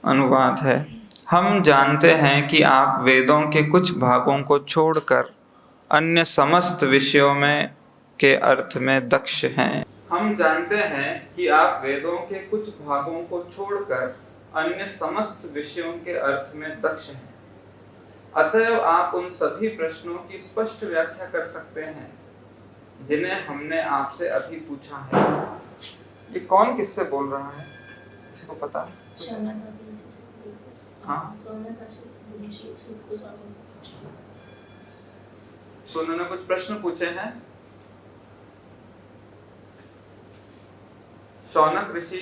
अनुवाद है। हम जानते हैं कि आप वेदों के कुछ भागों को छोड़कर अन्य समस्त विषयों में के अर्थ में दक्ष हैं। हम जानते हैं कि आप वेदों के कुछ भागों को छोड़कर अन्य समस्त विषयों के अर्थ में दक्ष हैं। अतएव आप उन सभी प्रश्नों की स्पष्ट व्याख्या कर सकते हैं जिन्हें हमने आपसे अभी पूछा है। ये कौन किससे बोल रहा है, किसी को पता है? हाँ, तो उन्होंने कुछ प्रश्न पूछे हैं। शौनक ऋषि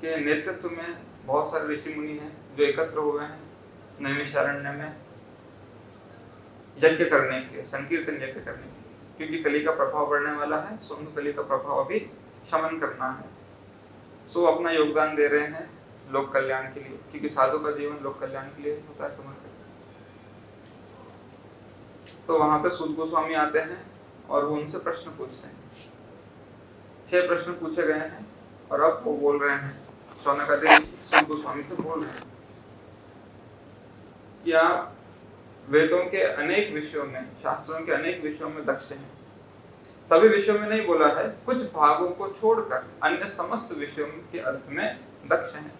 के नेतृत्व में बहुत सारे ऋषि मुनि हैं जो एकत्र हुए हैं नैमिषारण्य में यज्ञ करने के, संकीर्तन यज्ञ करने के, क्योंकि कली का प्रभाव बढ़ने वाला है। सो उनको कली का प्रभाव अभी शमन करना है। सो अपना योगदान दे रहे हैं लोक कल्याण के लिए, क्योंकि साधु का जीवन लोक कल्याण के लिए होता है, समर्पित। तो वहां पे सूत गोस्वामी आते हैं और वो उनसे प्रश्न पूछते हैं। 6 प्रश्न पूछे गए हैं और अब वो बोल रहे हैं, शौनक आदि सूत गोस्वामी से बोल रहे हैं कि आप वेदों के अनेक विषयों में, शास्त्रों के अनेक विषयों में दक्ष हैं। सभी विषयों में नहीं बोला है, कुछ भागों को छोड़कर अन्य समस्त विषयों के अर्थ में दक्ष हैं।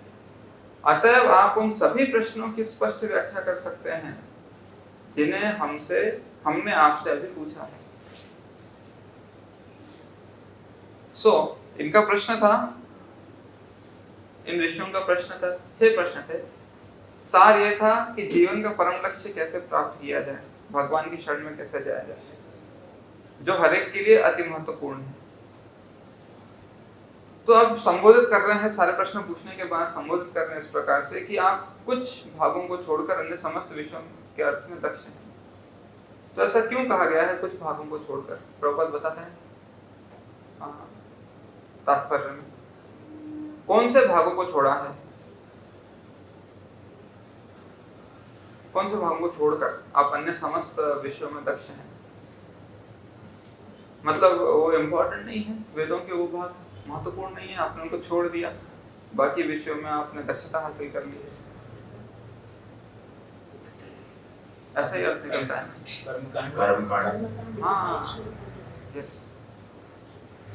अतएव आप उन सभी प्रश्नों की स्पष्ट व्याख्या कर सकते हैं जिन्हें हमने आपसे अभी पूछा है। इनका प्रश्न था, इन ऋषियों का प्रश्न था, 6 प्रश्न थे। सार ये था कि जीवन का परम लक्ष्य कैसे प्राप्त किया जाए, भगवान की शरण में कैसे जाया जाए, जो हर एक के लिए अति महत्वपूर्ण है। तो अब संबोधित कर रहे हैं, सारे प्रश्न पूछने के बाद संबोधित कर रहे हैं इस प्रकार से कि आप कुछ भागों को छोड़कर अन्य समस्त विषयों के अर्थ में दक्ष हैं। तो ऐसा क्यों कहा गया है कुछ भागों को छोड़कर? प्रभुपाद बताते हैं तात्पर्य में कौन से भागों को छोड़ा है, कौन से भागों को छोड़कर आप अन्य समस्त विषयों में दक्ष हैं। मतलब वो इम्पोर्टेंट नहीं है, वेदों के वो भाग महत्वपूर्ण नहीं है, आपने उनको छोड़ दिया, बाकी विषयों में आपने दक्षता हासिल कर ली है, ऐसा ही अर्थ निकलता है। कर्मकांड। हाँ, यस।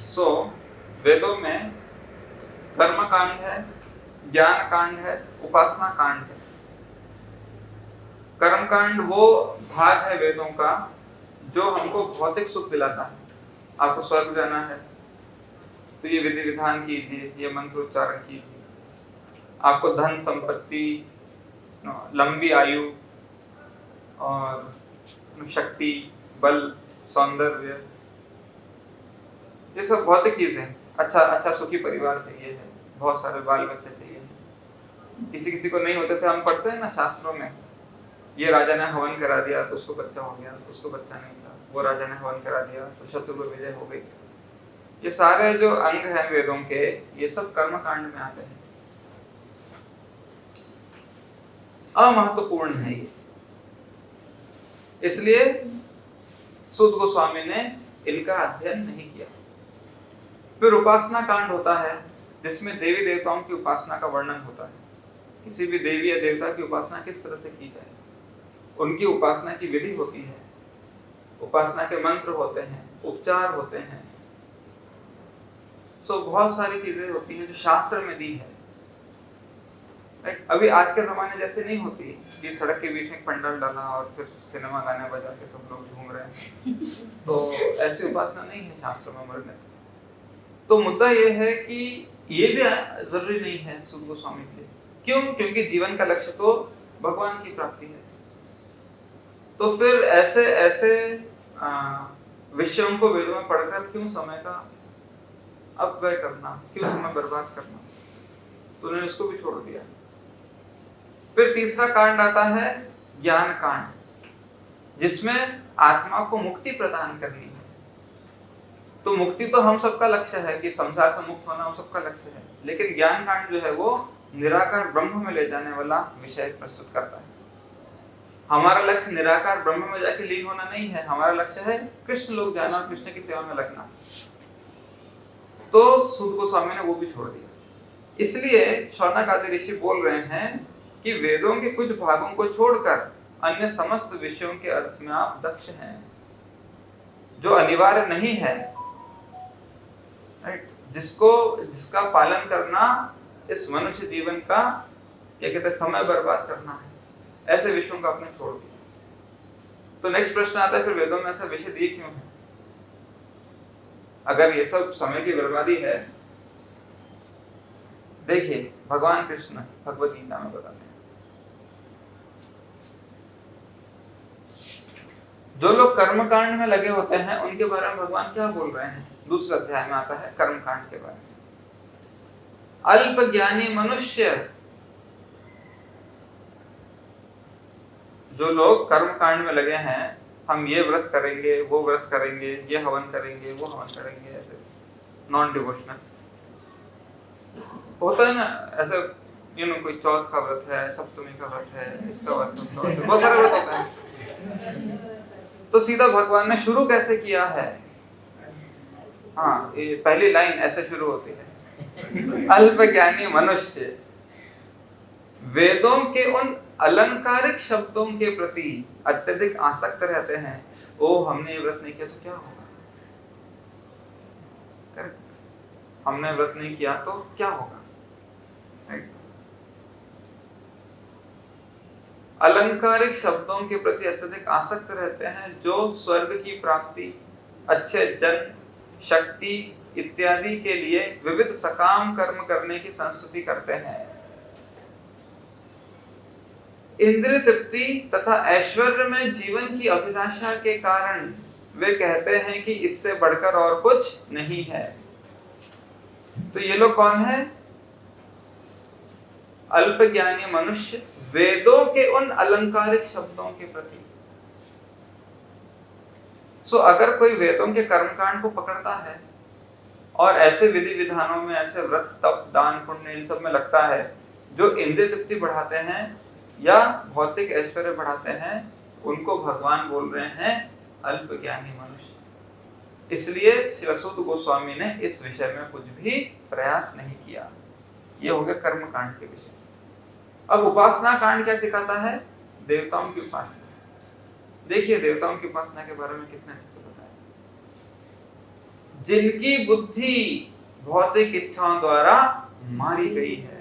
सो वेदों में कर्म कांड है, ज्ञान कांड है, उपासना कांड है। कर्म कांड वो भाग है वेदों का जो हमको भौतिक सुख दिलाता है। आपको स्वर्ग जाना है तो ये विधि विधान कीजिए, ये मंत्र उच्चारण कीजिए। आपको धन संपत्ति, लंबी आयु और शक्ति, बल, सौंदर्य, ये सब भौतिक चीजें। अच्छा सुखी परिवार चाहिए है, बहुत सारे बाल बच्चे चाहिए है। किसी को नहीं होते थे, हम पढ़ते हैं ना शास्त्रों में, ये राजा ने हवन करा दिया तो उसको बच्चा हो गया, उसको बच्चा नहीं था, वो राजा ने हवन करा दिया तो शत्रु पर विजय हो गई। ये सारे जो अंग हैं वेदों के, ये सब कर्म कांड में आते हैं, अमहत्वपूर्ण है ये। इसलिए सूत गोस्वामी ने इनका अध्ययन नहीं किया। फिर उपासना कांड होता है जिसमें देवी देवताओं की उपासना का वर्णन होता है। किसी भी देवी या देवता की उपासना किस तरह से की जाए, उनकी उपासना की विधि होती है, उपासना के मंत्र होते हैं, उपचार होते हैं। बहुत सारी चीजें होती हैं जो शास्त्र में दी है। अभी आज के जमाने जैसे नहीं होती कि सड़क के बीच में पंडाल डाला और फिर सिनेमा गाने बजा के सब लोग झूम रहे हैं। तो ऐसी उपासना नहीं है शास्त्र में वर्णित। तो मुद्दा ये है कि ये भी जरूरी नहीं है सूत गोस्वामी के लिए। क्यों? क्योंकि जीवन का लक्ष्य तो भगवान की प्राप्ति है। तो फिर ऐसे विषयों को वेदों में पढ़कर क्यों समय का अपव्यय करना, क्यों समय बर्बाद करना? तो उन्होंने इसको भी छोड़ दिया। फिर तीसरा कांड आता है ज्ञान कांड, जिसमें आत्मा को मुक्ति प्रदान करनी है। तो मुक्ति तो हम सबका लक्ष्य है कि संसार से मुक्त होना हम सबका लक्ष्य है, लेकिन ज्ञान कांड जो है वो निराकार ब्रह्म में ले जाने वाला विषय प्रस्तुत करता है। हमारा लक्ष्य निराकार ब्रह्म में जाके लीन होना नहीं है, हमारा लक्ष्य है कृष्ण लोक जाना, कृष्ण की सेवा में लगना। तो सूत गोस्वामी ने वो भी छोड़ दिया। इसलिए शौनक आदि ऋषि बोल रहे हैं कि वेदों के कुछ भागों को छोड़कर अन्य समस्त विषयों के अर्थ में आप दक्ष हैं, जो अनिवार्य नहीं है, राइट, जिसका पालन करना इस मनुष्य जीवन का क्या कहते हैं समय बर्बाद करना है, ऐसे विषयों का आपने छोड़ दिया। तो नेक्स्ट प्रश्न आता है, फिर वेदों में ऐसा विषय दिए क्यों है? अगर ये सब समय की बर्बादी है, देखिए भगवान कृष्ण भगवत गीता में बताते हैं, जो लोग कर्मकांड में लगे होते हैं उनके बारे में भगवान क्या बोल रहे हैं? दूसरे अध्याय में आता है कर्मकांड के बारे में। अल्प ज्ञानी मनुष्य, जो लोग कर्मकांड में लगे हैं, हम ये व्रत करेंगे, वो व्रत करेंगे, ये हवन करेंगे, वो हवन करेंगे, ऐसे नॉन डिवोशनल होता है ना, ऐसे कोई चौथ का व्रत है, सप्तमी का व्रत है, इसका व्रत, उसका व्रत, बहुत सारे व्रत होते हैं। तो सीधा भगवान ने शुरू कैसे किया है? हाँ, ये पहली लाइन ऐसे शुरू होती है, अल्प ज्ञानी मनुष्य वेदों के उन अलंकारिक शब्दों के प्रति अत्यधिक आसक्त रहते हैं। ओ, हमने ये व्रत नहीं किया तो क्या होगा? हमने व्रत नहीं किया तो क्या होगा? अलंकारिक शब्दों के प्रति अत्यधिक आसक्त रहते हैं, जो स्वर्ग की प्राप्ति, अच्छे जन, शक्ति इत्यादि के लिए विविध सकाम कर्म करने की संस्तुति करते हैं। इंद्रिय तृप्ति तथा ऐश्वर्य में जीवन की अभिलाषा के कारण वे कहते हैं कि इससे बढ़कर और कुछ नहीं है। तो ये लोग कौन है? अल्पज्ञानी मनुष्य वेदों के उन अलंकारिक शब्दों के प्रति। सो अगर कोई वेदों के कर्मकांड को पकड़ता है और ऐसे विधि विधानों में, ऐसे व्रत तप दान पुण्य इन सब में लगता है जो इंद्रिय तृप्ति बढ़ाते हैं या भौतिक ऐश्वर्य बढ़ाते हैं, उनको भगवान बोल रहे हैं अल्पज्ञानी मनुष्य। इसलिए श्रीसूत गोस्वामी ने इस विषय में कुछ भी प्रयास नहीं किया। ये हो गया कर्मकांड के विषय। अब उपासना कांड क्या सिखाता है? देवताओं की उपासना। देखिए देवताओं की उपासना के बारे में कितने अच्छे से बताया। जिनकी बुद्धि भौतिक इच्छाओं द्वारा मारी गई है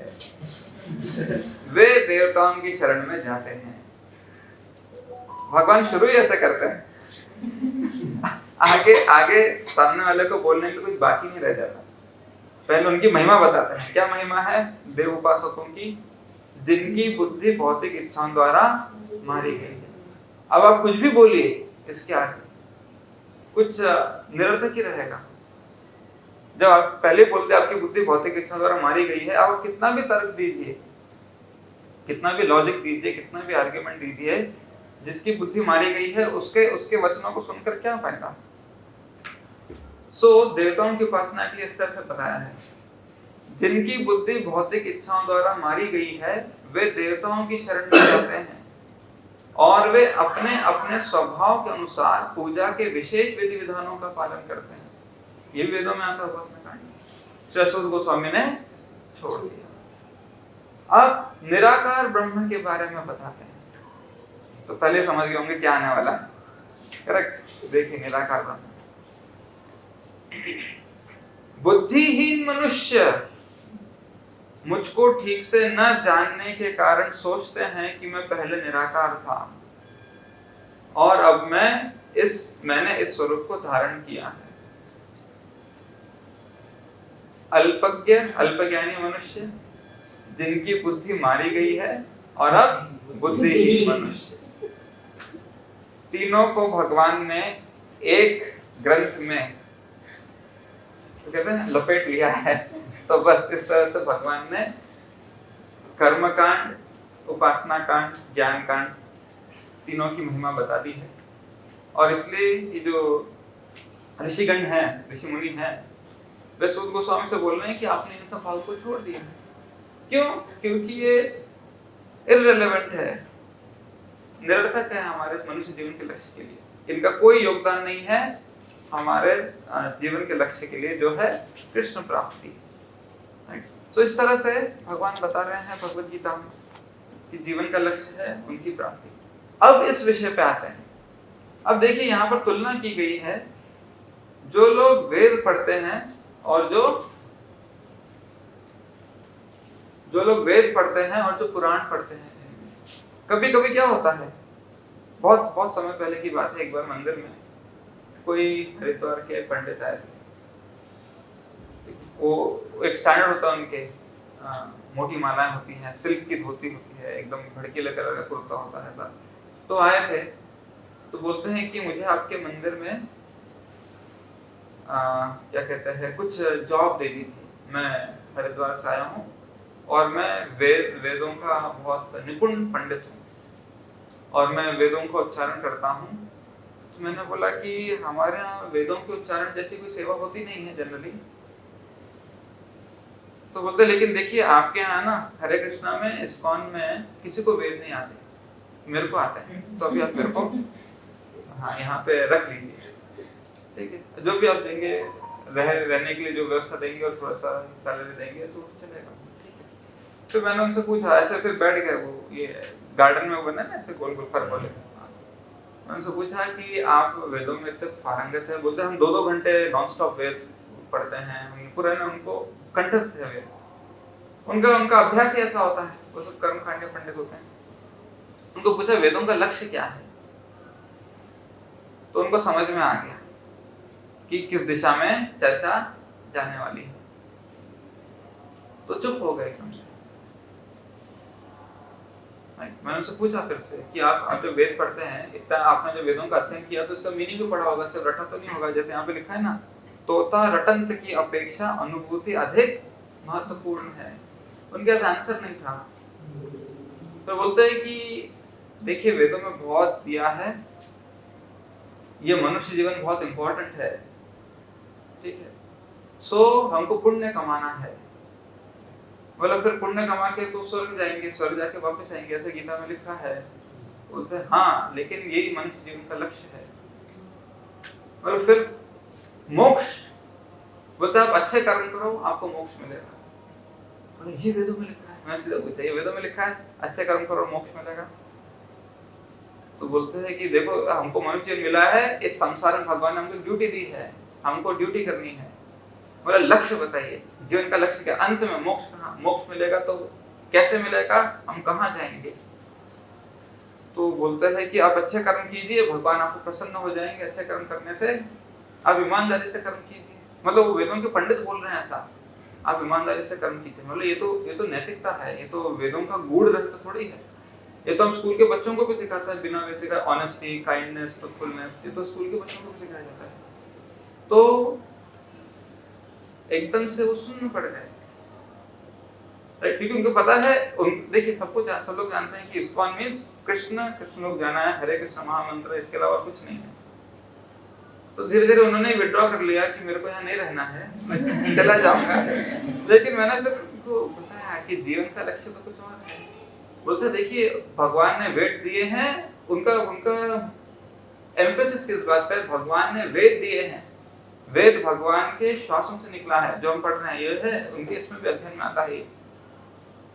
वे देवताओं की शरण में जाते हैं। भगवान शुरू ही ऐसे करते हैं, आगे सामने वाले को बोलने के लिए कुछ बाकी नहीं रह जाता। पहले उनकी महिमा बताते हैं। क्या महिमा है देव उपासकों की? जिनकी बुद्धि भौतिक इच्छाओं द्वारा मारी गई है। अब आप कुछ भी बोलिए, इसके आगे कुछ निरर्थक ही रहेगा। जब आप पहले बोलते आपकी बुद्धि भौतिक इच्छाओं द्वारा मारी गई है, आप कितना भी तर्क दीजिए, कितना भी लॉजिक दीजिए, कितना भी आर्गुमेंट दीजिए, जिसकी बुद्धि मारी गई है उसके वचनों को सुनकर क्या फायदा? सो देवताओं की उपासना के लिए इस तरह से बताया है, जिनकी बुद्धि भौतिक इच्छाओं द्वारा मारी गई है वे देवताओं की शरण में जाते हैं और वे अपने अपने स्वभाव के अनुसार पूजा के विशेष विधि विधानों का पालन करते हैं। ये वेदों में आता है उपासना कांड। श्रीसूत गोस्वामी ने छोड़ दिया। अब निराकार ब्रह्म के बारे में बताते हैं। तो पहले समझ गए होंगे क्या आने वाला है, करेक्ट? देखिए निराकार ब्रह्म। बुद्धिहीन मनुष्य मुझको ठीक से न जानने के कारण सोचते हैं कि मैं पहले निराकार था और अब मैंने इस स्वरूप को धारण किया है। अल्पज्ञानी मनुष्य जिनकी बुद्धि मारी गई है और अब बुद्धिहीन मनुष्य, तीनों को भगवान ने एक ग्रंथ में तो कहते हैं लपेट लिया है। तो बस इस तरह से भगवान ने कर्मकांड, उपासना कांड, ज्ञान कांड तीनों की महिमा बता दी है। और इसलिए ये जो ऋषिगण हैं, ऋषि मुनि हैं, वे सूत गोस्वामी से बोल रहे हैं कि आपने इन सब भाव को छोड़ दिया। क्यों? क्योंकि ये इररिलेवेंट है, निरर्थक है हमारे मनुष्य जीवन के लक्ष्य के लिए। इनका कोई योगदान नहीं है हमारे जीवन के लक्ष्य के लिए, जो है कृष्ण प्राप्ति। तो इस तरह से भगवान बता रहे हैं भगवद गीता में। कि जीवन का लक्ष्य है उनकी प्राप्ति। अब इस विषय पे आते हैं। अब देखिए यहाँ पर तुलना की गई है, जो लोग वेद पढ़ते हैं और जो लोग वेद पढ़ते हैं और जो पुराण पढ़ते हैं। कभी कभी क्या होता है, बहुत बहुत समय पहले की बात है, एक बार मंदिर में कोई हरिद्वार के पंडित आए थे। वो एक स्टैंडर्ड होता है उनके, मोटी मालाएं होती हैं, सिल्क की धोती होती है, एकदम भड़कीले कलर का कुर्ता होता है। तो आए थे, तो बोलते हैं कि मुझे आपके मंदिर में क्या कहते हैं, कुछ जॉब दे दी थी। मैं हरिद्वार से आया हूँ और मैं वेदों का बहुत निपुण पंडित हूँ और मैं वेदों का उच्चारण करता हूँ। तो मैंने बोला कि हमारे यहाँ वेदों के उच्चारण जैसी कोई सेवा होती नहीं है जनरली। तो बोलते लेकिन देखिए आपके यहाँ ना हरे कृष्णा में, इस्कॉन में किसी को वेद नहीं आते, मेरे को आते हैं। तो अभी आप मेरे को यहाँ पे रख लीजिए, ठीक है, जो भी आप देंगे, रहने के लिए जो व्यवस्था देंगे और थोड़ा सा सैलरी देंगे तो चलेगा, ठीक है। तो मैंने उनसे पूछा, ऐसे फिर बैठ गए, वो ये गार्डन में वो बना ना ऐसे गोल गोल फर बोले। मैंने उनसे पूछा कि आप वेदों में इतने पारंगत है। बोलते हम 2-2 घंटे नॉन स्टॉप वेद पढ़ते हैं, पूरा ना उनको कंठस्थ है वेद, उनका अभ्यास ही ऐसा होता है, वो सब कर्मकांड पंडित होते हैं। उनको पूछा वेदों का लक्ष्य क्या है, तो उनको समझ में आ गया कि किस दिशा में चर्चा जाने वाली है। तो चुप हो गए एकदम से। मैंने उनसे पूछा फिर से कि आप जो वेद पढ़ते हैं, इतना आपने जो वेदों का अध्ययन किया तो इसका मीनिंग भी पढ़ा होगा, सिर्फ रटा तो नहीं होगा। जैसे यहाँ पे लिखा है ना, तोता रटंत की अपेक्षा अनुभूति अधिक महत्वपूर्ण है। उनके पास आंसर नहीं था। तो बोलते हैं कि देखिए वेदों में बहुत दिया है, ये मनुष्य जीवन बहुत इंपॉर्टेंट है, ठीक है, सो हमको पुण्य कमाना है। मतलब फिर पुण्य कमा के तो स्वर्ग जाएंगे, स्वर्ग जाके वापस आएंगे, ऐसे गीता में लिखा है। बोलते हैं हाँ, लेकिन यही मनुष्य जीवन का लक्ष्य है। मतलब फिर मोक्ष, बोलते आप अच्छे कर्म करो आपको मोक्ष मिलेगा। बोले ये वेदों में लिखा है। मैं सीधा पूछा, ये वेदों में लिखा है अच्छे कर्म करो मोक्ष मिलेगा? तो बोलते हैं कि देखो हमको मनुष्य मिला है, इस संसार में भगवान ने हमको ड्यूटी दी है, हमको ड्यूटी करनी है। बोला लक्ष्य बताइए, जीवन का लक्ष्य क्या? अंत में मोक्ष कहाँ? मोक्ष मिलेगा तो कैसे मिलेगा, हम कहाँ जाएंगे? तो बोलते हैं कि आप अच्छे कर्म कीजिए, भगवान आपको प्रसन्न हो जाएंगे। अच्छे कर्म करने से आप ईमानदारी से कर्म कीजिए। मतलब वो वेदों के पंडित बोल रहे हैं ऐसा, आप ईमानदारी से कर्म कीजिए। मतलब ये तो नैतिकता है, ये तो वेदों का गूढ़ रहस्य थोड़ी है। ये तो हम स्कूल के बच्चों को भी सिखाता है, बिना वैसे का ऑनेस्टी, काइंडनेस, ट्रूथफुलनेस, ये तो स्कूल के बच्चों को भी सिखाया जाता है। तो एकदम से वो सुन्न पड़ गए, क्योंकि उनको पता है, देखिए सब लोग जानते हैं कि इस्कॉन मींस कृष्ण लोग जाना है, हरे कृष्ण महामंत्र, इसके अलावा कुछ नहीं है। तो धीरे धीरे उन्होंने विड्रॉ कर लिया कि मेरे को यहाँ नहीं रहना है, मैं चला जाऊंगा। लेकिन मैंने फिर उनको बताया कि जीवन का लक्ष्य तो कुछ और है। बोलते देखिए भगवान ने वेद दिए हैं, उनका एम्फेसिस किस बात पे? भगवान ने वेद दिए हैं, वेद भगवान के श्वासों से निकला है, जो हम पढ़ रहे हैं ये है, उनके इसमें भी अध्ययन में आता है,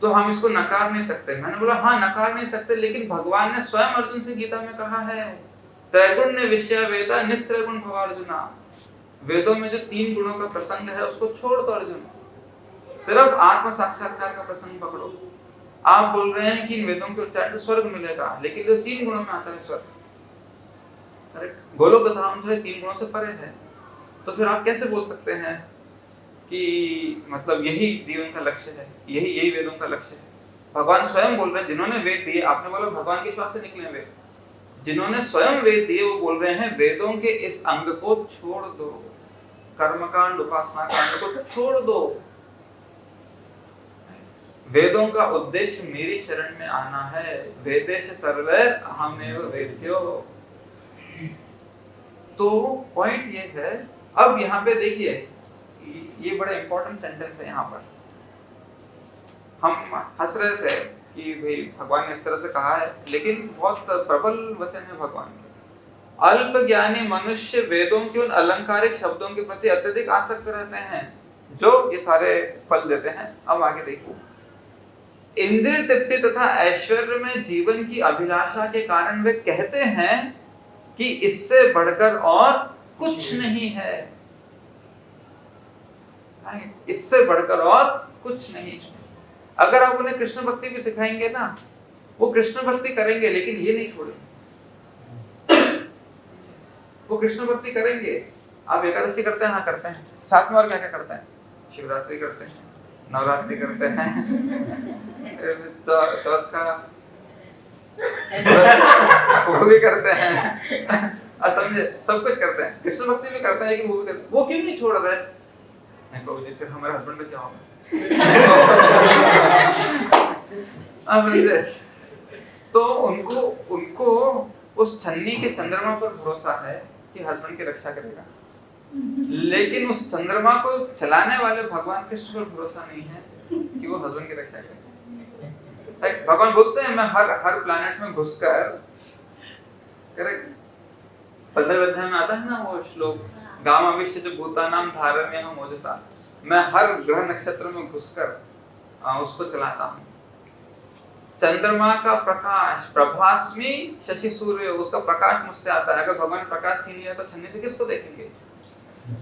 तो हम इसको नकार नहीं सकते। मैंने बोला हाँ नकार नहीं सकते, लेकिन भगवान ने स्वयं अर्जुन से गीता में कहा है, त्रैगुण ने विषय वेदा निस्त्रैगुण भव अर्जुना। वेदों में जो 3 गुणों का प्रसंग है उसको छोड़ दो अर्जुन, सिर्फ आत्म साक्षात्कार का प्रसंग पकड़ो। आप बोल रहे हैं कि वेदों के उच्चारण से स्वर्ग मिलेगा, लेकिन जो 3 गुणों में आता है स्वर्ग, गोलोक धाम जो है 3 गुणों से परे है। तो फिर आप कैसे बोल सकते हैं कि मतलब यही जीवन का लक्ष्य है, यही वेदों का लक्ष्य है? भगवान स्वयं बोल रहे हैं, जिन्होंने वेद दिए, आपने बोला भगवान के श्वास से निकले वेद, जिन्होंने स्वयं वेद दिए वो बोल रहे हैं वेदों के इस अंग को छोड़ दो, कर्मकांड उपासना कांड को छोड़ दो। वेदों का उद्देश्य मेरी शरण में आना है, वेदेश सर्वैर अहमेव वेद्यो। तो पॉइंट ये है। अब यहाँ पे देखिए, ये बड़ा इंपॉर्टेंट सेंटेंस है। यहाँ पर हम हंस रहे थे कि भाई भगवान ने इस तरह से कहा है, लेकिन बहुत प्रबल वचन है भगवान के। अल्प ज्ञानी मनुष्य वेदों के उन अलंकारिक शब्दों के प्रति अत्यधिक आसक्त रहते हैं जो ये सारे फल देते हैं। अब आगे देखिए, इंद्रिय तृप्ति तथा ऐश्वर्य में जीवन की अभिलाषा के कारण वे कहते हैं कि इससे बढ़कर और कुछ नहीं है, इससे बढ़कर और कुछ नहीं। अगर आप उन्हें कृष्ण भक्ति भी सिखाएंगे ना, वो कृष्ण भक्ति करेंगे, लेकिन ये नहीं छोड़ेंगे। वो कृष्ण भक्ति करेंगे। आप एकादशी करते हैं? हाँ करते हैं। साथ में और क्या क्या करते हैं? शिवरात्रि करते हैं, नवरात्रि करते हैं, चौथ का वो भी करते हैं, समझे? सब कुछ करते हैं, कृष्ण भक्ति भी करते हैं, लेकिन वो भी करते हैं। वो क्यों नहीं छोड़ रहे? फिर हमारे हस्बैंड में क्या होगा? समझे? तो उनको उस छन्नी के चंद्रमा पर भरोसा है कि हस्बैंड की रक्षा करेगा, लेकिन उस चंद्रमा को चलाने वाले भगवान कृष्ण पर भरोसा नहीं है कि वो हस्बैंड की रक्षा करेगा। भगवान बोलते हैं, मैं हर प्लैनेट में घुसकर, करेक्ट, 15वें अध्याय में आता है ना वो श्लोक, गामाविश्य च भूतानां धारयम्यहं ओजसा, मैं हर ग्रह नक्षत्र में घुसकर उसको चलाता हूँ। चंद्रमा का प्रकाश, प्रभास्मि शशि सूर्य, उसका प्रकाश मुझसे आता है। अगर भगवान प्रकाश छीन लिया तो छन्नी से किसको देखेंगे?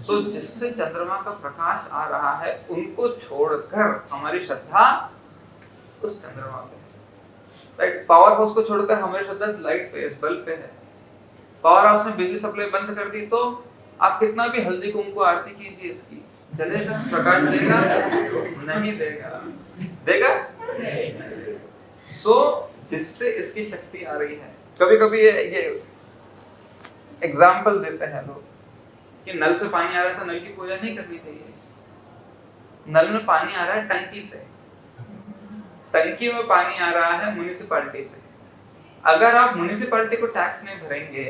तो जिससे चंद्रमा का प्रकाश आ रहा है, उनको छोड़कर हमारी श्रद्धा उस चंद्रमा पे है। राइट, पावर हाउस को छोड़कर हमारी श्रद्धा लाइट पे, बल्ब पे है। पावर हाउस ने बिजली सप्लाई बंद कर दी तो आप कितना भी हल्दी कुमकुम आरती कीजिए, इसकी जलेगा? प्रकाश देगा? नहीं देगा। देगा? जिससे इसकी शक्ति आ रही है। कभी कभी ये एग्जाम्पल देते हैं लोग कि नल से पानी आ रहा है तो नल की पूजा नहीं करनी चाहिए। नल में पानी आ रहा है टंकी से, टंकी में पानी आ रहा है म्युनिसिपैलिटी से। अगर आप म्युनिसिपैलिटी को टैक्स नहीं भरेंगे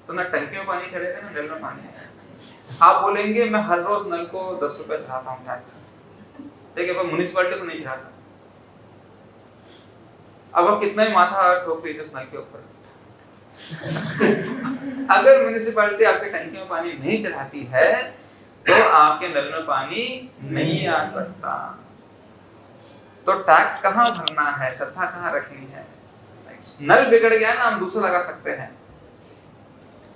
तो ना टंकी में पानी चढ़ेगा ना नल में पानी आएगा। आप बोलेंगे मैं हर रोज नल को 10 रुपए चढ़ाता हूँ टैक्स, ठीक है, पर म्युनिसिपैलिटी को नहीं चढ़ाता। अब आप कितना ही माथा ठोक दीजिए उस नल के ऊपर, अगर म्युनिसिपैलिटी आपके टंकी में पानी नहीं चढ़ाती है तो आपके नल में पानी नहीं आ सकता। तो टैक्स कहाँ भरना है, श्रद्धा कहाँ रखनी है? नल बिगड़ गया ना, हम दूसरा लगा सकते हैं,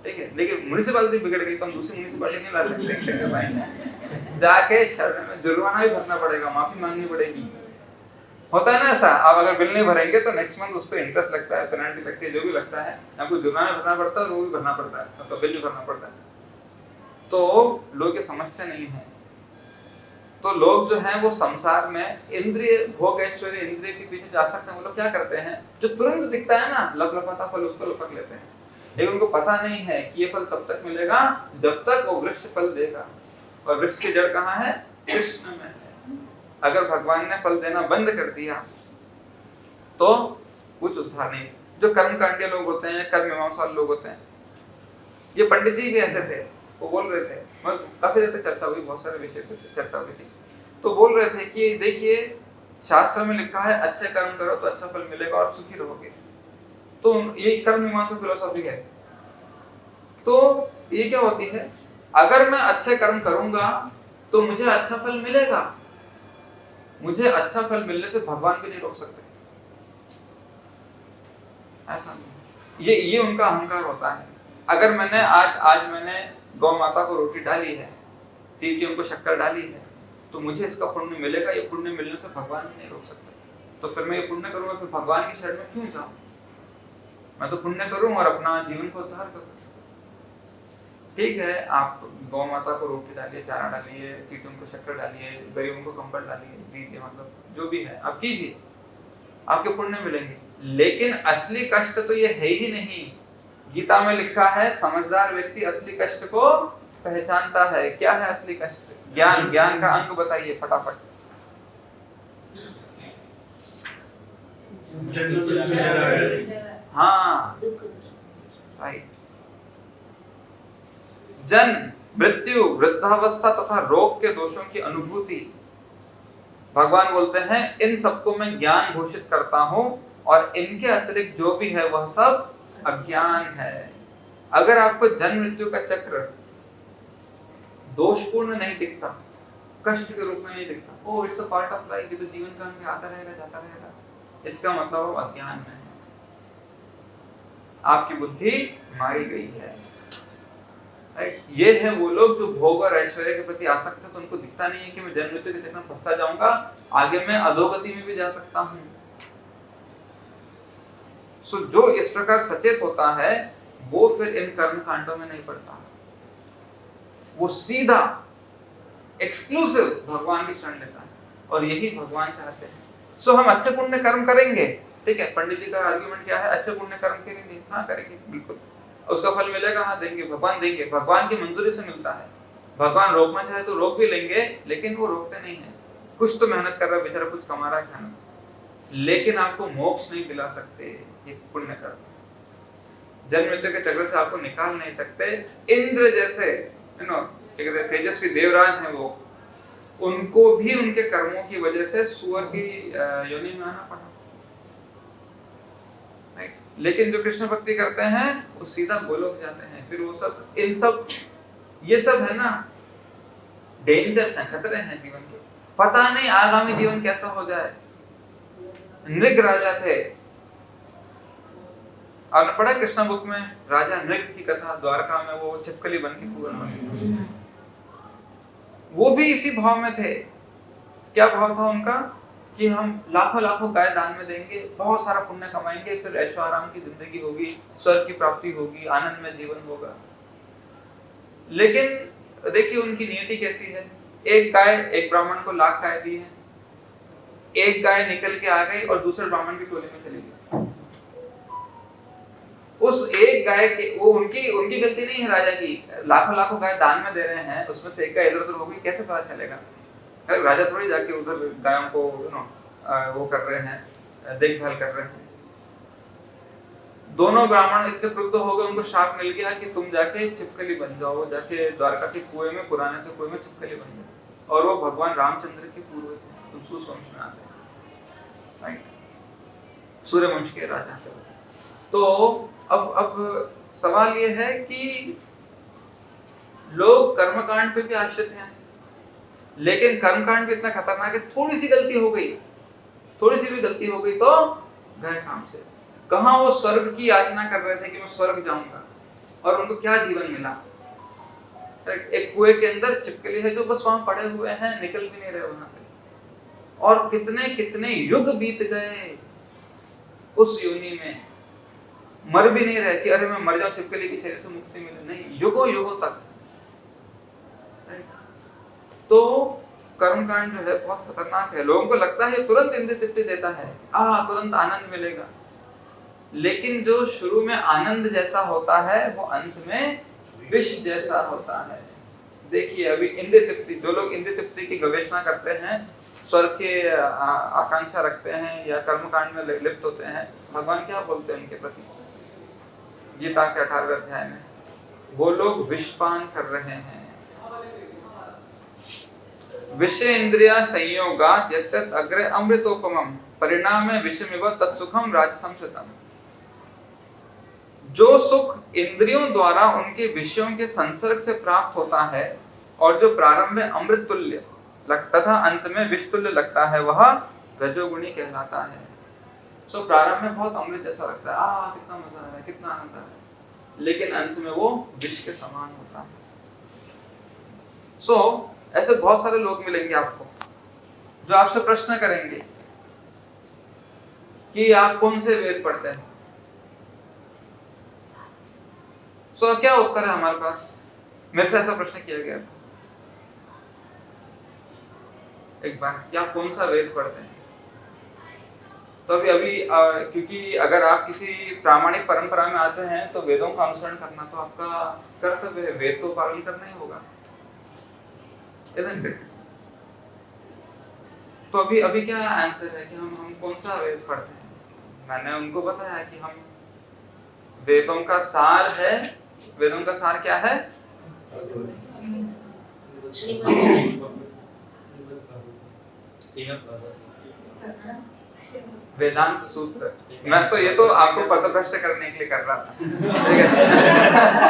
ठीक है, लेकिन म्युनिसिपैलिटी बिगड़ गई तो हम दूसरी म्युनिसिपैलिटी नहीं ला सकते। जाके शरण में जुर्माना भी भरना पड़ेगा, माफी मांगनी पड़ेगी। होता है ना ऐसा, आप अगर बिल नहीं भरेंगे तो नेक्स्ट मंथ उस पर इंटरेस्ट लगता है, पेनल्टी लगती है, जो भी लगता है, आपको जुर्माना भरना पड़ता है और वो भी भरना पड़ता है, तो बिल भी भरना पड़ता है। तो लोग ये समझते नहीं है। तो लोग जो हैं वो संसार में इंद्रिय भोग ऐश्वर्य इंद्रिय के पीछे जा सकते हैं। वो लोग क्या करते हैं, जो तुरंत दिखता है ना लपलपाता फल, उसको लपक लेते हैं, लेकिन उनको पता नहीं है कि ये फल तब तक मिलेगा जब तक वो वृक्ष फल देगा, और वृक्ष की जड़ कहाँ है? कृष्ण में है। अगर भगवान ने फल देना बंद कर दिया तो कुछ उद्धार नहीं। जो कर्मकांडी लोग होते हैं, कर्म मीमांसा लोग होते हैं, ये पंडित जी भी ऐसे थे। वो बोल रहे थे, काफी देर तक चर्चा हुई, बहुत सारे विषय पे चर्चा हुई थी, तो बोल रहे थे कि देखिए शास्त्र में लिखा है अच्छे कर्म करो तो अच्छा फल मिलेगा और सुखी रहोगे। तो ये कर्म मीमांसा फिलोसॉफी है। तो ये क्या होती है, अगर मैं अच्छे कर्म करूंगा तो मुझे अच्छा फल मिलेगा, मुझे अच्छा फल मिलने से भगवान भी नहीं रोक सकते। ऐसा ये उनका अहंकार होता है। अगर मैंने आज मैंने गौ माता को रोटी डाली है, चीटी उनको शक्कर डाली है, तो मुझे इसका पुण्य मिलेगा। ये पुण्य मिलने से भगवान भी नहीं रोक सकते। तो फिर मैं ये पुण्य करूंगा, फिर भगवान की शरण में क्यों जाऊं? मैं तो पुण्य करूं और अपना जीवन को उद्धार करूं। ठीक है, आप गौ माता को रोटी डालिए, चारा डालिए, चीटियों को शक्कर डालिए, गरीबों को कंबल डालिए, दीजिए, मतलब जो भी है आप कीजिए, आपके पुण्य मिलेंगे। लेकिन असली कष्ट तो ये है ही नहीं। गीता में लिखा है समझदार व्यक्ति असली कष्ट को पहचानता है। क्या है असली कष्ट? ज्ञान। ज्ञान का अंग बताइए फटाफट। हाँ, राइट। जन्म, मृत्यु, वृद्धावस्था तथा रोग के दोषों की अनुभूति। भगवान बोलते हैं इन सबको मैं ज्ञान घोषित करता हूं और इनके अतिरिक्त जो भी है वह सब अज्ञान है। अगर आपको जन्म मृत्यु का चक्र दोषपूर्ण नहीं दिखता, कष्ट के रूप में नहीं दिखता, oh it's a part of life, ये तो जीवन का अंग आता रहेगा जाता रहेगा, इसका मतलब आप अज्ञान में है, आपकी बुद्धि मारी गई है। ये है वो लोग जो भोग और ऐश्वर्य के प्रति आसक्त है, तो उनको दिखता नहीं है कि मैं जन्म मृत्यु के चक्कर में फंसता जाऊंगा, आगे मैं अधोगति में भी जा सकता हूं। सो जो इस प्रकार सचेत होता है वो फिर इन कर्म कांडों में नहीं पड़ता, वो सीधा एक्सक्लूसिव भगवान की शरण लेता है, और यही भगवान चाहते हैं। सो हम अच्छे पुण्य कर्म करेंगे, ठीक है, पंडित जी का आर्गुमेंट क्या है, अच्छे पुण्य कर्म करेंगे, हाँ करेंगे बिल्कुल, उसका फल मिलेगा, हाँ देंगे, भगवान देंगे, भगवान की मंजूरी से मिलता है। भगवान रोकना चाहे तो रोक भी लेंगे, लेकिन वो रोकते नहीं है। कुछ तो मेहनत कर रहा है बेचारा, कुछ कमा रहा है खाना, लेकिन आपको मोक्ष नहीं दिला सकते ये पुण्य कर्म। जन्म मृत्यु के चक्र से आपको निकाल नहीं सकते। इंद्र जैसे तेजस्वी देवराज हैं वो, उनको भी उनके कर्मों की वजह से सुअर की योनि में आना पड़ा। लेकिन जो कृष्ण भक्ति करते हैं वो सीधा गोलोक जाते हैं। फिर वो सब इन सब ये सब है ना डेंजर्स हैं, खतरे हैं जीवन के, पता नहीं आगामी जीवन कैसा हो जाए। नृग राजा थे, आपने पढ़ा कृष्ण बुक में राजा नृग की कथा, द्वारका में वो छिपकली बन के कुआं में, वो भी इसी भाव में थे। क्या भाव था उनका कि हम लाखों लाखों गाय दान में देंगे, बहुत सारा पुण्य कमाएंगे, फिर ऐशो आराम की जिंदगी होगी, स्वर्ग की प्राप्ति होगी, आनंद में जीवन होगा। लेकिन देखिए उनकी नियति कैसी है। एक गाय एक ब्राह्मण को लाख गाय दी है, एक गाय निकल के आ गई और दूसरे ब्राह्मण की टोली में चली गई। उस एक गाय के वो उनकी गलती नहीं है राजा की, लाखों लाखों गाय दान में दे रहे हैं, उसमें से एक गाय इधर उधर हो गई, कैसे पता चलेगा? राजा थोड़ी जाके उधर गायों को वो कर रहे हैं, देखभाल कर रहे हैं। दोनों ब्राह्मण इतने क्रुद्ध हो गए, उनको शाप मिल गया कि तुम जाके छिपकली बन जाओ, जाके द्वारका के कुएं में, पुराने से कुएं में छिपकली बन जाओ। और वो भगवान रामचंद्र के पूर्वज थे, तो सूर्यवंश में आते हैं, राइट, सूर्यवंश के राजा थे। तो अब सवाल ये है कि लोग कर्मकांड पे भी आश्रित हैं, लेकिन कर्मकांड भी इतना खतरनाक है, थोड़ी सी गलती हो गई, थोड़ी सी भी गलती हो गई तो गए काम से। कहां वो स्वर्ग की याचना कर रहे थे कि मैं स्वर्ग जाऊंगा, और उनको क्या जीवन मिला? एक कुएं के अंदर छिपकली है जो बस वहां पड़े हुए हैं, निकल भी नहीं रहे वहां से। और कितने कितने युग बीत गए उस योनि में, मर भी नहीं रहे कि अरे मैं मर जाऊं छिपकली के शरीर से मुक्ति मिले, नहीं, युगों युगों तक। तो कर्मकांड जो है बहुत खतरनाक है। लोगों को लगता है तुरंत इंद्रिय तृप्ति देता है, तुरंत आनंद मिलेगा, लेकिन जो शुरू में आनंद जैसा होता है वो अंत में विष जैसा होता है। देखिए अभी इंद्रिय तृप्ति, जो लोग इंद्रिय तृप्ति की गवेषणा करते हैं, स्वर्ग के आकांक्षा रखते हैं या कर्मकांड में लिप्त होते हैं, भगवान क्या बोलते हैं उनके प्रति? गीता के 18वें अध्याय में, वो लोग विषपान कर रहे हैं। विषय इंद्रिया संयोगात् यत्तत् अग्रे अमृतोपमम् परिणामे विषमिव तत्सुखम राजसं शतम्। जो सुख इंद्रियों द्वारा उनके विषयों के संसर्ग से प्राप्त होता है और जो प्रारंभ में अमृत तुल्य तथा अंत में विष तुल्य लगता है, वह रजोगुणी कहलाता है। सो प्रारंभ में बहुत अमृत जैसा लगता है, कितना मजा आ रहा है, कितना आनंद आ रहा है, लेकिन अंत में वो विष के समान होता है। सो ऐसे बहुत सारे लोग मिलेंगे आपको जो आपसे प्रश्न करेंगे कि आप कौन से वेद पढ़ते हैं। सो क्या उत्तर है हमारे पास? मेरे से ऐसा प्रश्न किया गया था एक बार, क्या कौन सा वेद पढ़ते हैं? तो अभी क्योंकि अगर आप किसी प्रामाणिक परंपरा में आते हैं तो वेदों का अनुसरण करना तो आपका कर्तव्य है, वेद तो पालन करना ही होगा, isn't it? तो अभी क्या आंसर है कि हम कौन सा वेद पढ़ते हैं? मैंने उनको बताया कि हम वेदों का सार है। वेदों का सार क्या है? वेदांत सूत्र। मैं तो ये तो आपको पथभ्रष्ट करने के लिए कर रहा था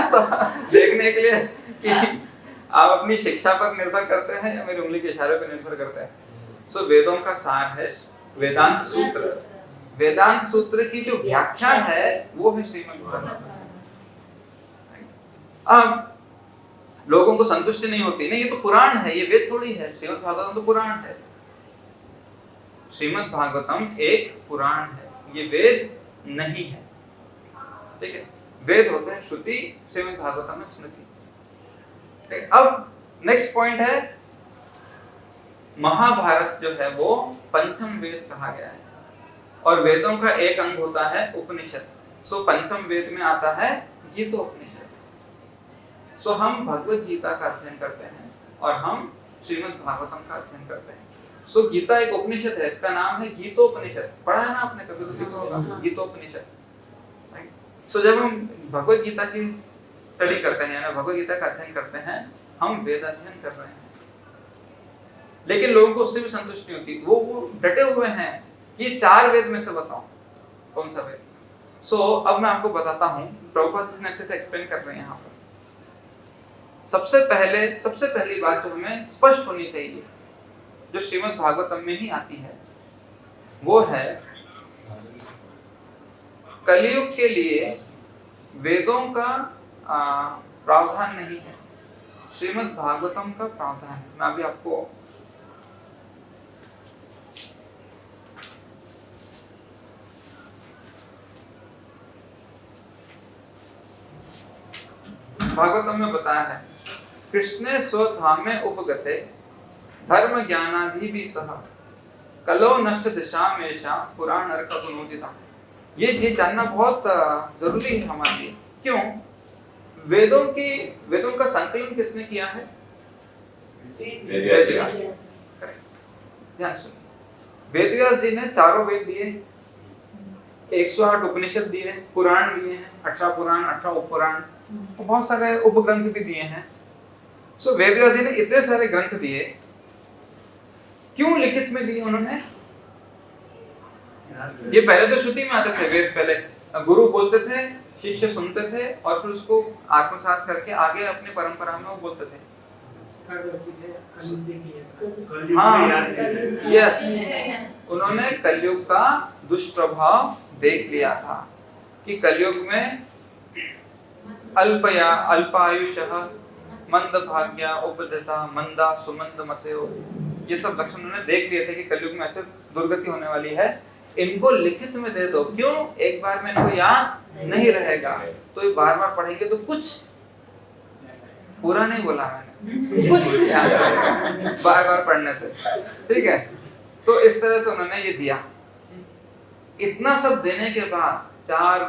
तो देखने के लिए कि आप अपनी शिक्षा पर निर्भर करते हैं या मेरी उंगली के इशारे पर निर्भर करते हैं। सो वेदों का सार है वेदांत सूत्र। वेदांत सूत्र की जो व्याख्या है वो है श्रीमद् भागवतम। अब लोगों को संतुष्टि नहीं होती, नहीं ये तो पुराण है, ये वेद थोड़ी है, श्रीमद् भागवतम तो पुराण है। श्रीमद् भागवतम एक पुराण है, ये वेद नहीं है, ठीक है। वेद होते हैं श्रुति, श्रीमद् भागवतम में स्मृति। अब नेक्स्ट पॉइंट है, महाभारत जो है वो पंचम वेद कहा गया है, और वेदों का एक अंग होता है उपनिषद। सो पंचम वेद में आता है गीतोपनिषद। सो हम भगवत गीता का अध्ययन करते हैं और हम श्रीमद् भागवतम का अध्ययन करते हैं। सो गीता एक उपनिषद है, इसका नाम है गीतोपनिषद। पढ़ा है ना आपने कभी तो सीखा होगा गीतोपनिषद। सो जब हम भगवत गीता की स्टडी करते हैं या भगवत गीता का अध्ययन करते हैं, हम वेद अध्ययन कर रहे हैं। लेकिन लोगों को उससे भी संतुष्टि होती, वो डटे हुए हैं कि 4 वेद में से बताओ कौन सा वेद। सो अब मैं आपको बताता हूँ, प्रभुपाद ने अच्छे से एक्सप्लेन कर रहे हैं यहाँ पर। सबसे पहली बात जो हमें स्पष्ट होनी चाहिए, जो श्रीमद् भागवतम में ही आती है, वो है कलयुग के लिए वेदों का प्रावधान नहीं है, श्रीमद् भागवतम का प्रावधान है। मैं अभी आपको भागवतम में बताया है, कृष्णे स्वधामे उपगते धर्म ज्ञानादि भी सह कलो नष्ट दिशा मेषा पुराण अर्कनुदिता। ये जानना बहुत जरूरी है हमारे लिए। क्यों? वेदों का संकलन किसने किया है? ध्यान सुनिए, वेदव्यास जी ने चारों वेद दिए, 108 उपनिषद दिए, पुराण दिए हैं, 18 पुराण, 18 उपपुराण, बहुत सारे उपग्रंथ भी दिए हैं। सो वेदव्यास जी ने इतने सारे ग्रंथ दिए, क्यों लिखित में दिए उन्होंने? ये पहले तो श्रुति में आते थे वेद, पहले गुरु बोलते थे, शिष्य सुनते थे और फिर उसको आत्मसात करके आगे अपनी परंपरा में वो बोलते थे। हाँ, यस, उन्होंने कलयुग का दुष्प्रभाव देख लिया था कि कलयुग में अल्पायुषः मंदभाग्या उपदता मंदा सुमंद मतेयो, ये सब लक्षण उन्होंने देख लिए थे कि कलयुग में ऐसे दुर्गति होने वाली है। इनको लिखित में दे दो, क्यों? एक बार में इनको याद नहीं रहेगा, तो ये बार बार पढ़ेंगे तो कुछ पूरा नहीं बोला मैंने, कुछ याद रहेगा बार बार पढ़ने से, ठीक है। तो इस तरह से उन्होंने ये दिया। इतना सब देने के बाद 4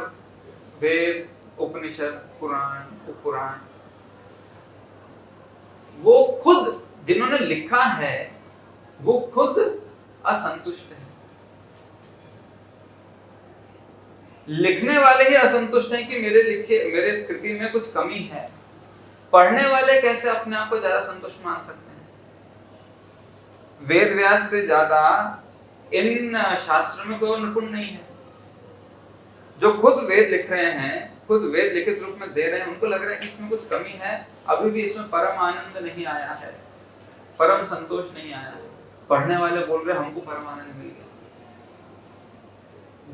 वेद, उपनिषद, पुराण, उपपुराण, वो खुद जिन्होंने लिखा है वो खुद असंतुष्ट है। लिखने वाले ही असंतुष्ट हैं कि मेरे इस कृति में कुछ कमी है। पढ़ने वाले कैसे अपने आप को ज्यादा संतुष्ट मान सकते हैं? वेद व्यास से ज्यादा इन शास्त्रों में कोई निपुण नहीं है। जो खुद वेद लिख रहे हैं, खुद वेद लिखित रूप में दे रहे हैं, उनको लग रहा है कि इसमें कुछ कमी है, अभी भी इसमें परम आनंद नहीं आया है, परम संतोष नहीं आया है। पढ़ने वाले बोल रहे हमको परम आनंद मिल गया,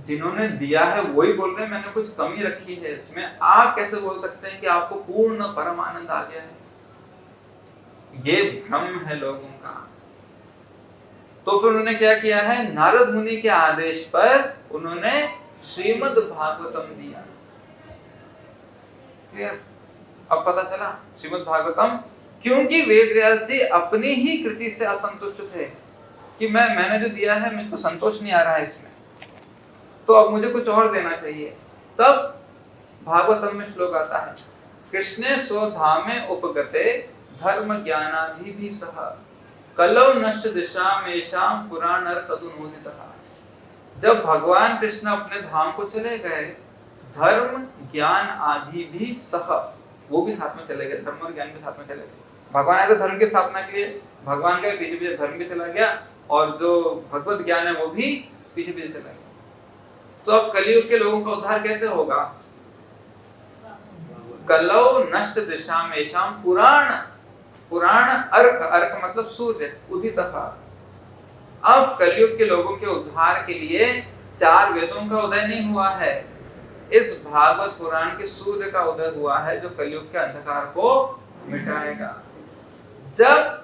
जिन्होंने दिया है वही बोल रहे हैं मैंने कुछ कमी रखी है इसमें। आप कैसे बोल सकते हैं कि आपको पूर्ण परम आनंद आ गया है? ये भ्रम है लोगों का। तो फिर उन्होंने क्या किया है? नारद मुनि के आदेश पर उन्होंने श्रीमद् भागवतम दिया। अब पता चला श्रीमद् भागवतम, क्योंकि वेदव्यास जी अपनी ही कृति से असंतुष्ट थे कि मैंने जो दिया है मुझको संतोष नहीं आ रहा है इसमें, तो अब मुझे कुछ और देना चाहिए। तब भागवतम में श्लोक आता है, कृष्णे स्वधामे उपगते धर्म ज्ञानादि भी सह कलौ नष्ट दिशा मेषाम पुराण तदुनोदितः। जब भगवान कृष्ण अपने धाम को चले गए, धर्म ज्ञान आदि भी सह, वो भी साथ में चले गए, धर्म और ज्ञान भी साथ में चले गए। भगवान आए तो धर्म की स्थापना के लिए, भगवान का पीछे पीछे धर्म भी चला गया और जो भगवत ज्ञान है वो भी पीछे पीछे चला गया। तो अब कलयुग के लोगों का उद्धार कैसे होगा? कलौ नष्ट दिशा मेषाम पुराण अर्क मतलब सूर्य उदितः। अब कलयुग के लोगों के उद्धार के लिए 4 वेदों का उदय नहीं हुआ है, इस भागवत पुराण के सूर्य का उदय हुआ है जो कलयुग के अंधकार को मिटाएगा। जब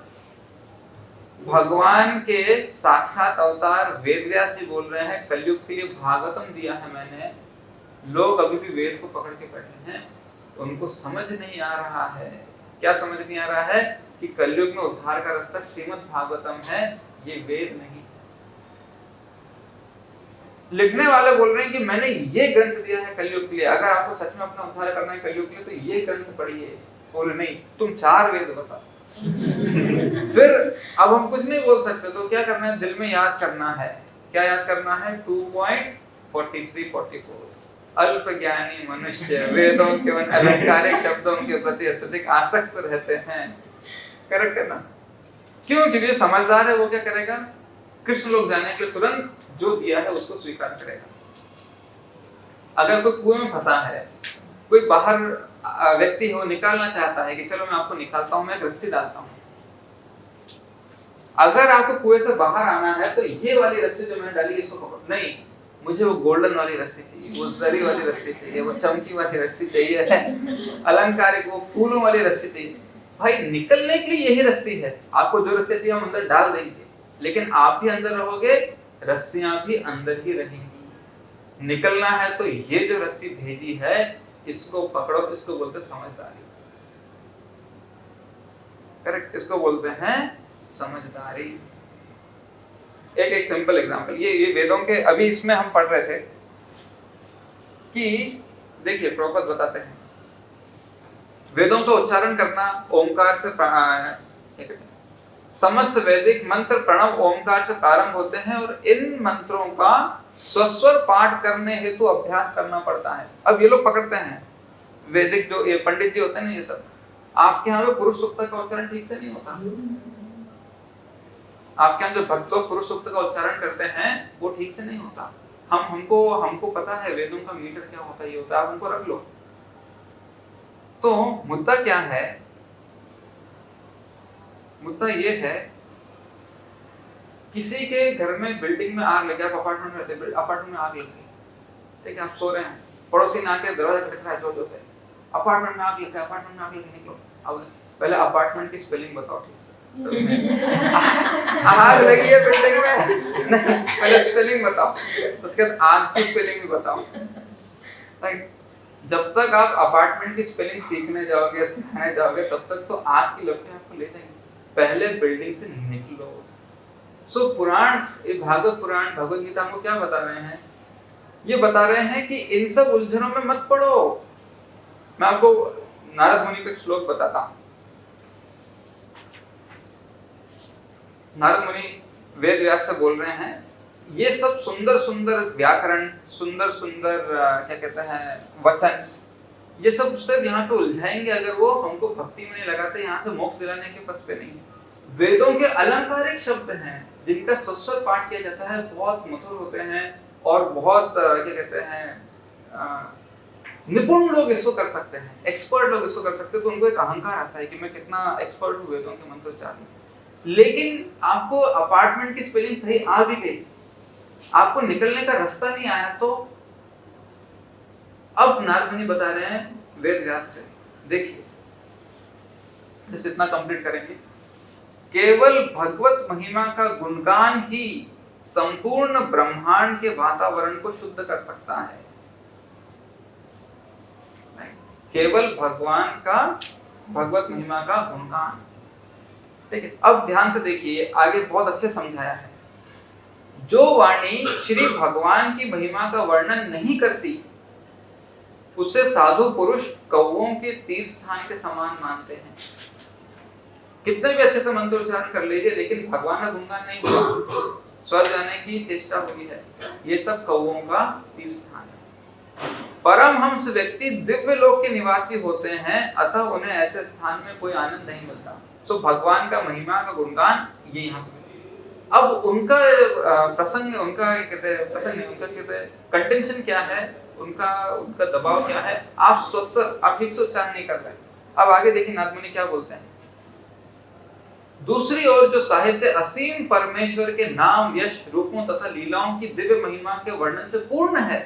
भगवान के साक्षात अवतार वेदव्यास जी बोल रहे हैं कलयुग के लिए भागवतम दिया है मैंने, लोग अभी भी वेद को पकड़ के बैठे हैं, उनको समझ नहीं आ रहा है। क्या समझ नहीं आ रहा है? कि कलयुग में उद्धार का रास्ता श्रीमद् भागवतम है, ये वेद नहीं। लिखने वाले बोल रहे हैं कि मैंने ये ग्रंथ दिया है कलयुग के लिए, अगर आपको सच में अपना उद्धार करना है कलयुग के लिए तो ये ग्रंथ पढ़िए। बोले नहीं, तुम 4 वेद बता। फिर अब हम कुछ नहीं बोल सकते, तो क्या करना है? दिल में याद करना है। क्या याद करना है? 2.43-44 अल्प ज्ञानी मनुष्य वेदों के उन अलंकारिक शब्दों के प्रति अत्यधिक आसक्त रहते हैं। करेक्ट है ना? क्यों? क्योंकि जो समझदार है वो क्या करेगा? कृष्ण लोग जाने के तुरंत जो दिया है उसको स्वीकार करेगा। अगर कोई कुएं में फंसा है, कोई बाहर व्यक्ति हो निकालना चाहता है कि चलो मैं आपको निकालता हूं, मैं एक रस्सी डालता हूं, अगर आपको कुएं से बाहर आना है तो ये वाली रस्सी जो मैंने डाली इसको पकड़ो। नहीं, मुझे वो गोल्डन वाली रस्सी चाहिए, वो जरी वाली रस्सी चाहिए, वो चमकी वाली रस्सी चाहिए, अलंकारिक वो फूलों वाली रस्सी चाहिए। भाई निकलने के लिए यही रस्सी है, आपको जो रस्सी चाहिए हम अंदर डाल देंगे, लेकिन आप भी अंदर रहोगे, रस्सियां भी अंदर ही रहेंगी। निकलना है तो ये जो रस्सी भेजी है इसको पकड़ो, इसको बोलते हैं समझदारी। करेक्ट, इसको बोलते हैं समझदारी। एक सिंपल एग्जांपल, ये वेदों के, अभी इसमें हम पढ़ रहे थे कि देखिए प्रभुपाद बताते हैं वेदों का उच्चारण करना ओंकार से, समस्त वैदिक मंत्र प्रणव ओंकार से प्रारंभ होते हैं और इन मंत्रों का स्वस्वर पाठ करने हेतु अभ्यास करना पड़ता है। अब ये लोग पकड़ते हैं वैदिक जो ये पंडित जी होते हैं ना, ये सब आपके यहाँ पे पुरुष सूक्त का उच्चारण ठीक से नहीं होता। आपके यहाँ जो भक्त लोग पुरुष सूक्त का उच्चारण करते हैं वो ठीक से नहीं होता। हमको पता है वेदों का मीटर क्या होता है, ये होता है, आप हमको रख लो। तो मुद्दा क्या है? मुद्दा ये है, किसी के घर में बिल्डिंग में आग लगी, आप अपार्टमेंट में रहते हैं, अपार्टमेंट में आग लग गई, ठीक है, आप सो रहे हैं, पड़ोसी ने आके दरवाजा खटखटाया है जोर से, अपार्टमेंट में आग लगी, अपार्टमेंट में आग लगी, निकलो। अब पहले अपार्टमेंट की स्पेलिंग बताओ ठीक से। आग लगी है बिल्डिंग में, नहीं पहले स्पेलिंग बताओ, उसके बाद आग की स्पेलिंग भी बताओ। राइट, जब तक आप अपार्टमेंट की स्पेलिंग सीखने जाओगे, सिखाने जाओगे, तब तक तो आग की लपटें आपको ले जाएंगे। पहले बिल्डिंग से निकलो। सो पुराण, ये भागवत पुराण, भगवत गीता हमको क्या बता रहे हैं? ये बता रहे हैं कि इन सब उलझनों में मत पड़ो। मैं आपको नारद मुनि का श्लोक बताता हूं। नारद मुनि वेद व्यास से बोल रहे हैं, ये सब सुंदर सुंदर व्याकरण, सुंदर सुंदर क्या कहते हैं वचन, ये सब सिर्फ यहाँ पे उलझाएंगे अगर वो हमको भक्ति में नहीं लगाते, यहाँ से मोक्ष दिलाने के पथ पे नहीं। वेदों के अलंकारिक शब्द हैं जिनका सस्वर पाठ किया जाता है, बहुत मधुर होते हैं और बहुत क्या कहते हैं निपुण लोग इसको कर सकते हैं, एक्सपर्ट लोग इसको कर सकते हैं। तो उनको एक अहंकार आता है कि मैं कितना एक्सपर्ट हूँ वेदों के मंत्रोच्चारण में। लेकिन आपको अपार्टमेंट की स्पेलिंग सही आ भी गई, आपको निकलने का रास्ता नहीं आया, तो अब नारद मुनि बता रहे हैं वेद व्यास से, देखिए बस इतना कंप्लीट करेंगे, केवल भगवत महिमा का गुणगान ही संपूर्ण ब्रह्मांड के वातावरण को शुद्ध कर सकता है। केवल भगवान का, भगवत महिमा का गुणगान, ठीक है। अब ध्यान से देखिए, आगे बहुत अच्छे समझाया है। जो वाणी श्री भगवान की महिमा का वर्णन नहीं करती उसे साधु पुरुष कौओं के तीर्थ स्थान के समान मानते हैं। कितने भी अच्छे से मंत्र उच्चारण कर लीजिए, लेकिन भगवान का गुणगान नहीं हुआ, स्वर्ग जाने की चेष्टा हुई है, ये सब कौओं का तीर्थ स्थान है। परमहंस व्यक्ति दिव्य लोक के निवासी होते हैं, अतः उन्हें ऐसे स्थान में कोई आनंद नहीं मिलता। सो भगवान का महिमा का गुणगान ये यहाँ पे। अब उनका प्रसंग, उनका कहते हैं प्रसंग नहीं, उनका कहते हैं कंटेंशन क्या है, उनका दबाव क्या है, आप ठीक से उच्चारण नहीं कर रहे। अब आगे देखिए नारद मुनि क्या बोलते हैं। दूसरी ओर जो साहित्य असीम परमेश्वर के नाम, यश, रूपों तथा लीलाओं की दिव्य महिमा के वर्णन से पूर्ण है,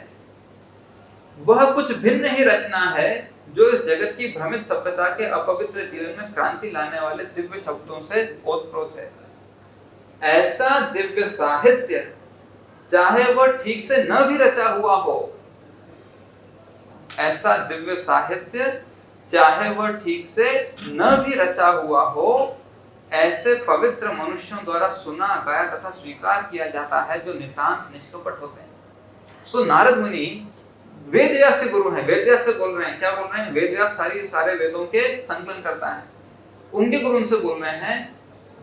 वह कुछ भिन्न ही रचना है जो इस जगत की भ्रमित सभ्यता के अपवित्र जीवन में क्रांति लाने वाले दिव्य शब्दों से ओतप्रोत है। ऐसा दिव्य साहित्य, चाहे वह ठीक से न भी रचा हुआ हो, ऐसा दिव्य साहित्य चाहे वह ठीक से न भी रचा हुआ हो, ऐसे पवित्र मनुष्यों द्वारा सुना, गाया तथा स्वीकार किया जाता है जो नितांत निष्कपट होते हैं। सो नारद मुनि वेद व्यास से गुरु हैं, वेद व्यास से बोल रहे हैं। क्या बोल रहे हैं? वेद व्यास सारे वेदों के संकलन करता है। उनके गुरु उनसे बोल रहे हैं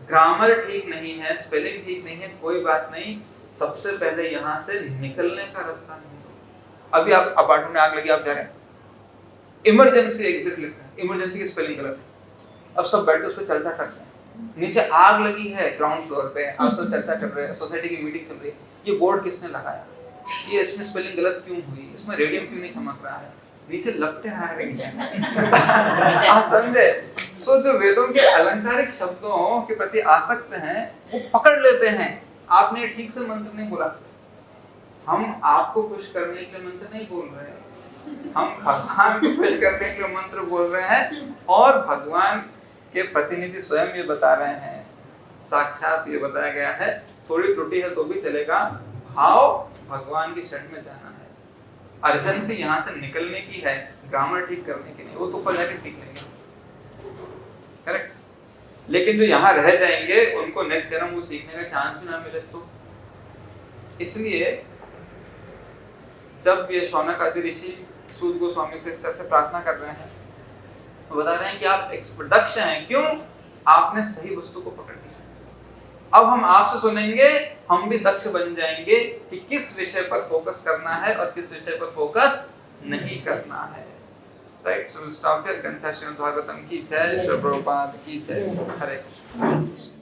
ग्रामर ठीक नहीं है, स्पेलिंग ठीक नहीं है, कोई बात नहीं, सबसे पहले यहाँ से निकलने का रास्ता ढूंढो। अभी आप अपार्टमेंट में आग लगी, आप जा रहे हैं, इमरजेंसी एग्जिट लिखा है, इमरजेंसी की स्पेलिंग गलत है। अब सब बैठ के उस पर चर्चा करते हैं। नीचे आग लगी है ग्राउंड फ्लोर पे, आप सब चर्चा कर रहे हैं, सोसाइटी की मीटिंग चल रही है, ये बोर्ड किसने लगाया, ये इसमें स्पेलिंग गलत क्यों हुई, इसमें रेडियम क्यों नहीं चमक रहा है, नीचे लगते हैं। आप समझे? सो जो वेदों के अलंकारिक शब्दों के प्रति आसक्त हैं वो पकड़ लेते हैं। आपने ठीक से मंत्र नहीं बोला। हम आपको खुश करने के मंत्र नहीं बोल रहे हैं, हम भगवान को खुश करने के मंत्र बोल रहे हैं, और भगवान के प्रतिनिधि स्वयं ये बता रहे हैं, साक्षात ये बताया गया है। थोड़ी त्रुटि है तो भी चलेगा, भाव भगवान की शरण में जाना है। अर्जेंसी यहाँ से निकलने की है, ग्रामर ठीक करने की नहीं, वो तो ऊपर जाके सीख लेंगे, करेक्ट। लेकिन जो यहाँ रह जाएंगे उनको नेक्स्ट जन्म वो सीखने का चांस भी ना मिले तो। इसलिए जब ये शौनक आदि ऋषि सूत गोस्वामी से इस तरह से प्रार्थना कर रहे हैं, बता रहे हैं कि आप दक्ष हैं, क्यों? आपने सही वस्तु को पकड़ लिया। अब हम आपसे सुनेंगे, हम भी दक्ष बन जाएंगे कि किस विषय पर फोकस करना है और किस विषय पर फोकस नहीं करना है। Right, so stop here. ग्रंथ श्रीमद् भागवतम की जय, श्री प्रभुपाद की जय। हरे कृष्ण।